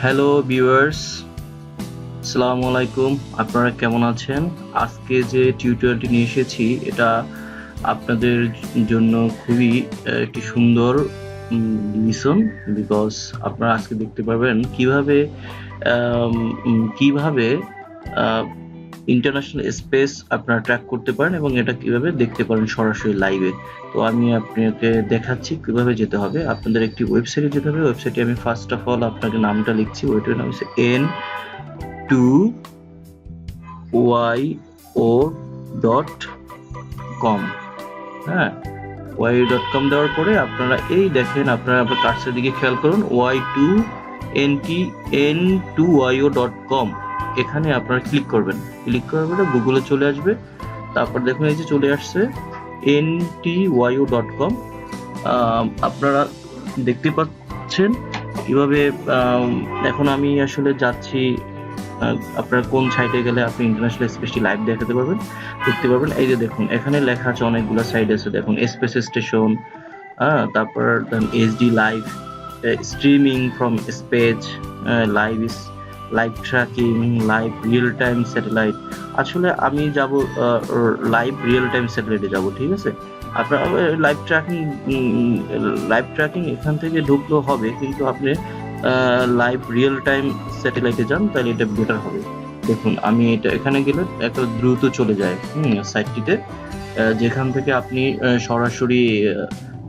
Hello viewers, আসসালামু আলাইকুম। আপনারা কেমন আছেন? আজকে যে টিউটোরিয়ালটি নিয়ে এসেছি এটা আপনাদের জন্য খুবই একটি সুন্দর লিসন, বিকজ আপনারা আজকে দেখতে পারবেন কিভাবে ইন্টারন্যাশনাল স্পেস আপনারা ট্র্যাক করতে পারেন এবং এটা কিভাবে দেখতে পারেন সরাসরি লাইভে। তো আমি আপনাকে দেখাচ্ছি কিভাবে যেতে হবে। আপনাদের একটি ওয়েবসাইটে যেতে হবে। ওয়েবসাইটে আমি ফার্স্ট অফ অল আপনাকে নামটা লিখছি। ওইটার নাম হচ্ছে n2yo.com। হ্যাঁ, y.com দেওয়ার পরে আপনারা এই দেখেন, আপনারা আপনার কার্সের দিকে খেয়াল করুন, n2yo.com। এখানে আপনারা ক্লিক করবেন। ক্লিক করার পরে গুগলে চলে আসবে। তারপর দেখুন এই যে চলে আসছে ntyo.com। আপনারা দেখতে পাচ্ছেন কিভাবে। এখন আমি আসলে যাচ্ছি, আপনারা কোন সাইটে গেলে আপনি ইন্টারন্যাশনাল স্পেসটি লাইভ দেখতে পারবেন। এই যে দেখুন এখানে লেখা আছে, অনেকগুলো সাইট আছে। দেখুন স্পেস স্টেশন, তারপর HD live, streaming from space, live tracking, live real time satellite. আসলে আমি যাব লাইভ রিয়েল টাইম স্যাটেলাইটে যাব, ঠিক আছে। আপনার লাইভ ট্র্যাকিং এখান থেকে ঢুকলেও হবে, কিন্তু আপনি লাইভ রিয়েল টাইম স্যাটেলাইটে যান, তাহলে এটা বেটার হবে। দেখুন আমি এটা এখানে গেলে একটা দ্রুত চলে যায় সাইটটিতে, যেখান থেকে আপনি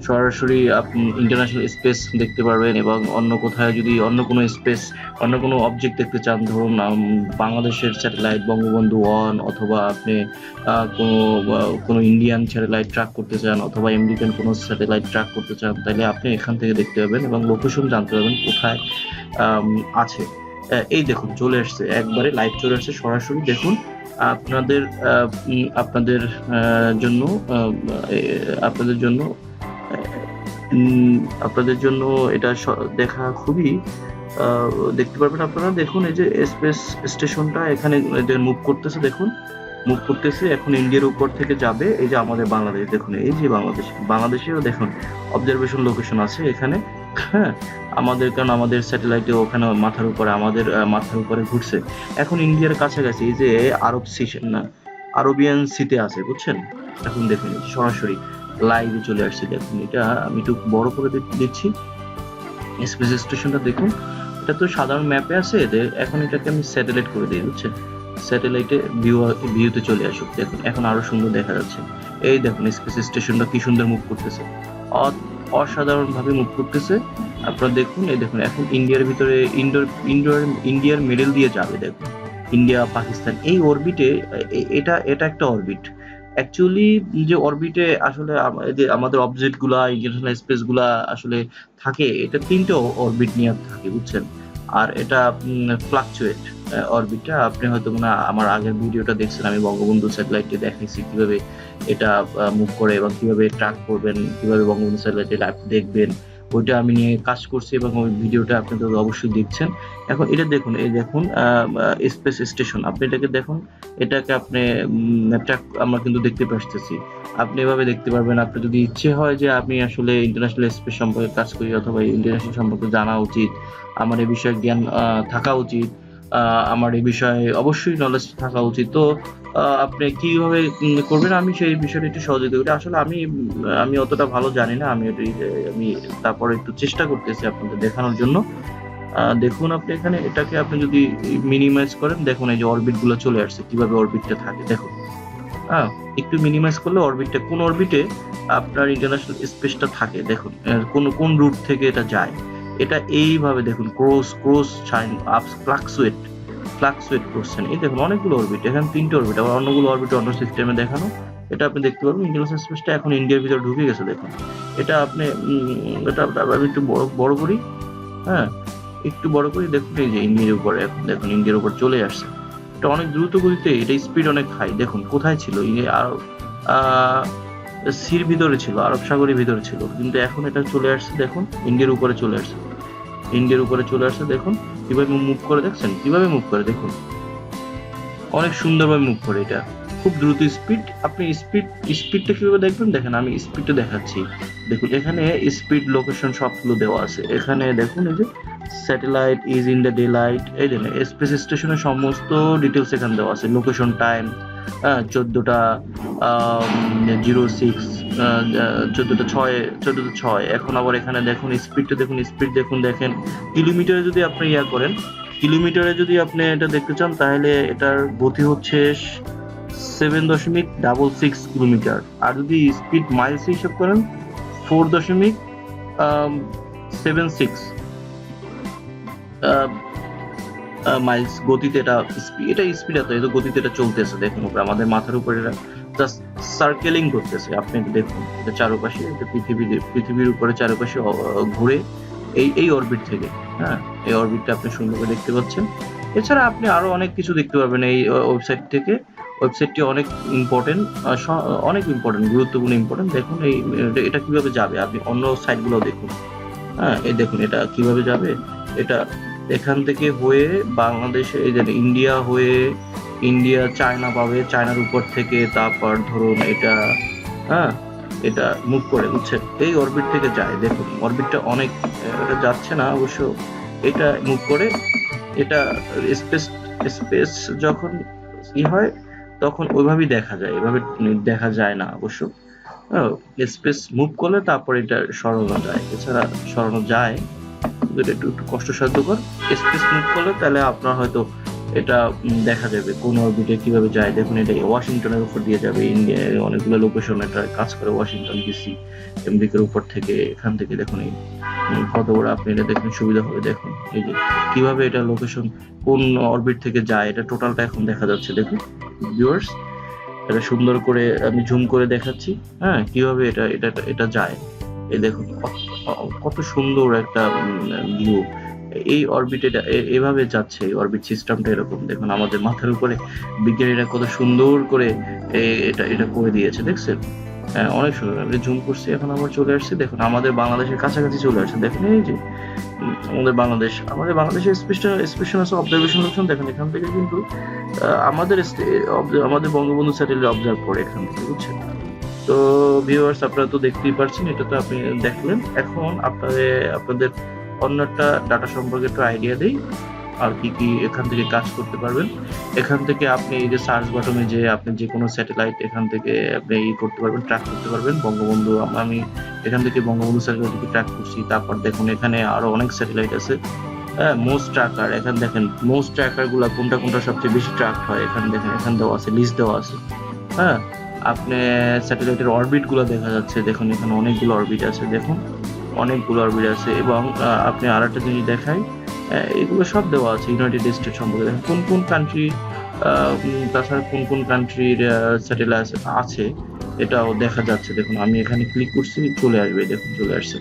সরাসরি আপনি ইন্টারন্যাশনাল স্পেস দেখতে পারবেন। এবং অন্য কোথায় যদি অন্য কোনো অবজেক্ট দেখতে চান, ধরুন বাংলাদেশের স্যাটেলাইট বঙ্গবন্ধু 1, অথবা আপনি কোনো ইন্ডিয়ান স্যাটেলাইট ট্র্যাক করতে চান, অথবা আমেরিকান কোনো স্যাটেলাইট ট্র্যাক করতে চান, তাহলে আপনি এখান থেকে দেখতে পাবেন এবং লোকেশন জানতে পারবেন কোথায় আছে। এই দেখুন চলে আসছে, একবারে লাইভ চলে আসছে সরাসরি। দেখুন আপনাদের জন্য এটা দেখা খুবই দেখতে পারবেন আপনারা। দেখুন এই যে স্পেস স্টেশনটা এখানে মুভ করতেছে এখন ইন্ডিয়ার উপর থেকে যাবে। এই যে আমাদের বাংলাদেশ, দেখুন এই যে বাংলাদেশেও দেখুন অবজারভেশন লোকেশন আছে এখানে। হ্যাঁ, কারণ আমাদের স্যাটেলাইটে ওখানে আমাদের মাথার উপরে ঘুরছে। এখন ইন্ডিয়ার কাছাকাছি এই যে আরবিয়ান সিতে আছে, বুঝছেন। এখন দেখুন সরাসরি লাইভে চলে আসছে। দেখুন এটা আমি একটু বড় করে দিচ্ছি। স্পেস স্টেশনটা দেখুন, এটা তো সাধারণ ম্যাপে আছে। এখন এটাকে আমি স্যাটেলাইট করে দিই, বুঝছেন। স্যাটেলাইটে ভিউতে চলে আসুক। দেখুন এখন আরো সুন্দর দেখা যাচ্ছে। এই দেখুন স্পেস স্টেশনটা কি সুন্দর মুভ করতেছে, অসাধারণ ভাবে মুভ করতেছে। আপনারা দেখুন, এই দেখুন এখন ইন্ডিয়ার ভিতরে ইন্ডিয়ার মিডল দিয়ে যাবে। দেখুন ইন্ডিয়া পাকিস্তান এই অরবিটে, এটা একটা অরবিট। অ্যাকচুয়ালি যে অরবিটে আসলে আমাদের অবজেক্ট গুলা, ইন্টারন্যাশনাল স্পেস গুলা আসলে থাকে, এটা 3টে অরবিট নিয়ে থাকে, বুঝছেন। আর এটা ফ্লাকচুয়েট অরবিটটা। আপনি হয়তো আমার আগের ভিডিওটা দেখছেন, আমি বঙ্গবন্ধু স্যাটেলাইটে দেখাইছি কিভাবে এটা মুভ করে এবং কিভাবে ট্র্যাক করবেন, কিভাবে বঙ্গবন্ধু স্যাটেলাইটে লাইভ দেখবেন। ওইটা আমি নিয়ে কাজ করছি এবং ওই ভিডিওটা আপনাদের অবশ্যই দেখছেন। এখন এটা দেখুন, এই দেখুন স্পেস স্টেশন। আপনি এটাকে দেখুন, এটাকে আপনি আমরা কিন্তু দেখতে পাচ্ছি। আপনি এভাবে দেখতে পারবেন। আপনি যদি ইচ্ছে হয় যে আমি আসলে ইন্টারন্যাশনাল স্পেস সম্পর্কে কাজ করি, অথবা ইন্টারন্যাশনাল সম্পর্কে জানা উচিত, আমার এই বিষয়ে জ্ঞান থাকা উচিত, আমার এই বিষয়ে অবশ্যই নলেজ থাকা উচিত, তো আপনি কিভাবে করবেন আমি সেই বিষয়টা একটু সহযোগিতা করি। আসলে আমি অতটা ভালো জানি না। আমি তারপরে একটু চেষ্টা করতেছি আপনাদের দেখানোর জন্য। দেখুন আপনি এখানে এটাকে আপনি যদি মিনিমাইজ করেন, দেখুন এই যে অরবিট গুলো চলে আসছে, কিভাবে অরবিটটা থাকে দেখুন। একটু মিনিমাইজ করলে কোন অরবিটে আপনার ইন্টারন্যাশনাল স্পেসটা থাকে দেখুন, কোন রুট থেকে এটা যায়। এটা এইভাবে দেখুন ক্রস সাইন আপ ফ্লাকচুয়েট করছেন। এই দেখুন অনেকগুলো অরবিট, এখানে 3টে অরবিট, আবার অন্যগুলো অরবিট অন্য সিস্টেমে দেখানো। এটা আপনি দেখতে পারবেন ইন্টারন্যাশনাল স্পেসটা এখন ইন্ডিয়ার ভিতরে ঢুকে গেছে। দেখুন এটা আপনি আমি একটু বড় করি। হ্যাঁ, একটু বড় করি। দেখুন এই যে ইন্ডিয়ার উপরে, এখন দেখুন ইন্ডিয়ার উপর চলে আসছে। এটা অনেক দ্রুত গতিতে, এটা স্পিড অনেক হাই। দেখুন কোথায় ছিল, সির ভিতরে ছিল, আরব সাগরের ভিতরে ছিল, কিন্তু এখন এটা চলে আসছে। দেখুন ইন্ডিয়ার উপরে চলে আসছে। দেখুন কিভাবে মুভ করে, দেখছেন কিভাবে মুভ করে। দেখুন অনেক সুন্দরভাবে মুভ করে, এটা খুব দ্রুত স্পিড। আপনি স্পিডটা কিভাবে দেখবেন, দেখেন আমি স্পিডটা দেখাচ্ছি। দেখুন এখানে স্পিড লোকেশন সবগুলো দেওয়া আছে। এখানে দেখুন এই যে satellite is in the day light, এই জন্য স্পেস স্টেশনের সমস্ত ডিটেলস এখানে দেওয়া আছে, লোকেশন টাইম 14:06 14:06। এখন আবার এখানে দেখুন স্পিডটা দেখুন, স্পিড দেখেন কিলোমিটারে যদি আপনি করেন, কিলোমিটারে যদি আপনি এটা দেখতে চান তাহলে এটার গতি হচ্ছে 7.66 কিলোমিটার, আর যদি স্পিড মাইলস হিসাব করেন 4.76 মাইলস গতিতে এটা স্পিড এত গতিতে এটা চলতেছে। দেখুন আমাদের মাথার উপরে এটা জাস্ট সার্কেলিং করতেছে। আপনি দেখুন এটা চারপাশে, এটা পৃথিবীর উপরে চারপাশে ঘুরে এই অরবিট থেকে, হ্যাঁ এই অরবিটটা আপনি সুন্দর করে দেখতে পাচ্ছেন। এছাড়া আপনি আরো অনেক কিছু দেখতে পারবেন এই ওয়েবসাইট থেকে। ওয়েবসাইটটি অনেক ইম্পর্টেন্ট, গুরুত্বপূর্ণ ইম্পর্টেন্ট। দেখুন এটা কিভাবে যাবে, আপনি অন্য সাইটগুলো দেখুন। হ্যাঁ এই দেখুন এটা কিভাবে যাবে, এটা এখান থেকে হয়ে বাংলাদেশে, এই যে ইন্ডিয়া হয়ে ইন্ডিয়া চায়না পাবে, চায়নার উপর থেকে তারপর ধরুন এটা এটা মুভ করে, বুঝছেন, এই অরবিট থেকে যায়। দেখুন অরবিটটা অনেক, এটা যাচ্ছে না অবশ্য, এটা মুভ করে, এটা স্পেস যখন হয় তখন ওইভাবেই দেখা যায়, এভাবে দেখা যায় না অবশ্য। স্পেস মুভ করলে তারপর এটা সরানো যায়, এছাড়া সরানো যায় এটা একটু কষ্টসাধ্যকর। স্পেস মুভ করলে তাহলে আপনার হয়তো এটা দেখা যাবে কোন অরবিটে কিভাবে যায়। দেখুন এটা ওয়াশিংটনের উপর দিয়ে যাবে, ইন্ডিয়ার অনেকগুলো লোকেশন এটা কাজ করে, ওয়াশিংটন ডিসি আমেরিকার উপর থেকে। এখান থেকে দেখুন এই কত বড়, আপনি এটা দেখুন সুবিধা হবে। দেখুন এই যে কিভাবে এটা লোকেশন কোন অরবিট থেকে যায়, এটা টোটালটা এখন দেখা যাচ্ছে। দেখুন ভিউয়ার্স, এটা সুন্দর করে আমি জুম করে দেখাচ্ছি, হ্যাঁ কিভাবে এটা যায়। এই দেখুন কত সুন্দর একটা ভিউ। এই অরবিট এভাবে যাচ্ছে, এই অরবিট সিস্টেমটা এরকম। দেখুন আমাদের মাথার উপরে বিজ্ঞানীরা কত সুন্দর করে এটা করে দিয়েছে, দেখছেন? অনেক সুন্দর। আমি জুম করছি, এখন আবার চলে আসছে। দেখুন আমাদের বাংলাদেশের কাছাকাছি চলে আসছে। দেখুন এই যে আমাদের বাংলাদেশের স্পেশাল অবজারভেশন লোকেশন দেখেন, এখান থেকে কিন্তু আমাদের বঙ্গবন্ধু স্যাটেলাইট অবজার্ভ করে এখান থেকে, বুঝছেন? তো ভিউয়ার্স আপনারা তো দেখতেই পাচ্ছেন, এটা তো আপনি দেখলেন। এখন আপনাদের অন্য একটা ডাটা সম্পর্কে একটু আইডিয়া দেই, আর কি এখান থেকে কাজ করতে পারবেন। এখান থেকে আপনি এই যে সার্চ বাটনে যে আপনি যে কোনো স্যাটেলাইট এখান থেকে আপনি করতে পারবেন, ট্র্যাক করতে পারবেন। বঙ্গবন্ধু, আমি এখান থেকে বঙ্গবন্ধু স্যাটেলাইটকে ট্র্যাক করছি। তারপর দেখুন এখানে আরো অনেক স্যাটেলাইট আছে, মোস্ট ট্র্যাকার। এখানে দেখেন মোস্ট ট্র্যাকার গুলা কোনটা সবচেয়ে বেশি ট্র্যাক হয়, এখানে দেখেন, এখানে দেওয়া আছে, লিস্ট দেওয়া আছে। হ্যাঁ আপনি স্যাটেলাইটের অরবিট গুলো দেখা যাচ্ছে। দেখুন এখানে অনেকগুলো অরবিট আছে, দেখুন অনেকগুলো অরবিট আছে। এবং আপনি আর একটা জিনিস দেখাই, এগুলো সব দেওয়া আছে ইউনাইটেড স্টেট সম্পর্কে। দেখেন কোন কান্ট্রি, তাছাড়া কোন কান্ট্রির স্যাটেলাইট আছে এটাও দেখা যাচ্ছে। দেখুন আমি এখানে ক্লিক করছি, চলে আসবে, দেখুন চলে আসছে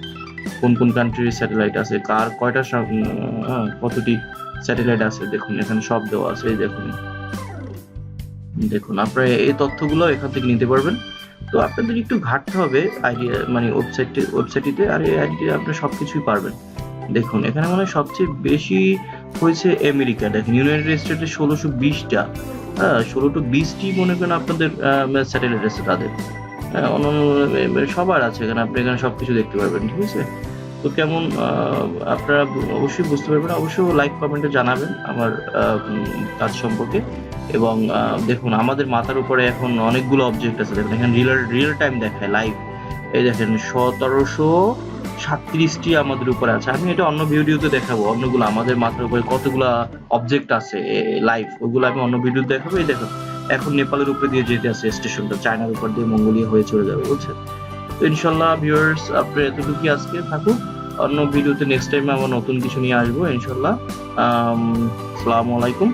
কোন কান্ট্রির স্যাটেলাইট আছে, কার কয়টা কতটি স্যাটেলাইট আছে। দেখুন এখানে সব দেওয়া আছে। এই দেখুন আপনারা এই তথ্যগুলো এখান থেকে নিতে পারবেন। তো আপনাদের একটু ঘাটতে হবে আইডিয়া, মানে ওয়েবসাইটটিতে, আর এই আইডিতে আপনি সবকিছুই পারবেন। দেখুন এখানে মানে সবচেয়ে বেশি হয়েছে আমেরিকা। দেখেন ইউনাইটেড স্টেটে 1620টা, 16-20টি মনে করেন আপনাদের স্যাটেলাইট আছে তাদের। অন্যান্য সবার আছে এখানে, আপনি এখানে সবকিছু দেখতে পারবেন, ঠিক আছে? তো কেমন আপনারা অবশ্যই বুঝতে পারবেন, অবশ্যই লাইক কমেন্টে জানাবেন আমার কাজ সম্পর্কে। এবং দেখুন আমাদের মাথার উপরে এখন অনেকগুলো অবজেক্ট আছে। দেখুন এখানে রিয়েল টাইম দেখায় লাইভ। এই দেখেন 1737টি আমাদের উপরে আছে। আমি এটা অন্য ভিডিওতে দেখাবো, অন্যগুলো আমাদের মাথার উপরে কতগুলা অবজেক্ট আছে লাইভ, ওগুলো আমি অন্য ভিডিও দেখাবো। এই দেখুন এখন নেপালের উপরে দিয়ে যেতে আছে স্টেশনটা, চায়নার উপর দিয়ে মঙ্গোলিয়া হয়ে চলে যাবে, বুঝছেন? তো ইনশাল্লাহ ভিউয়ার্স আপনার এতটুকুই আজকে থাকুক। অন্য ভিডিওতে নেক্সট টাইম আবার নতুন কিছু নিয়ে আসবো ইনশাল্লাহ। আসসালামু আলাইকুম।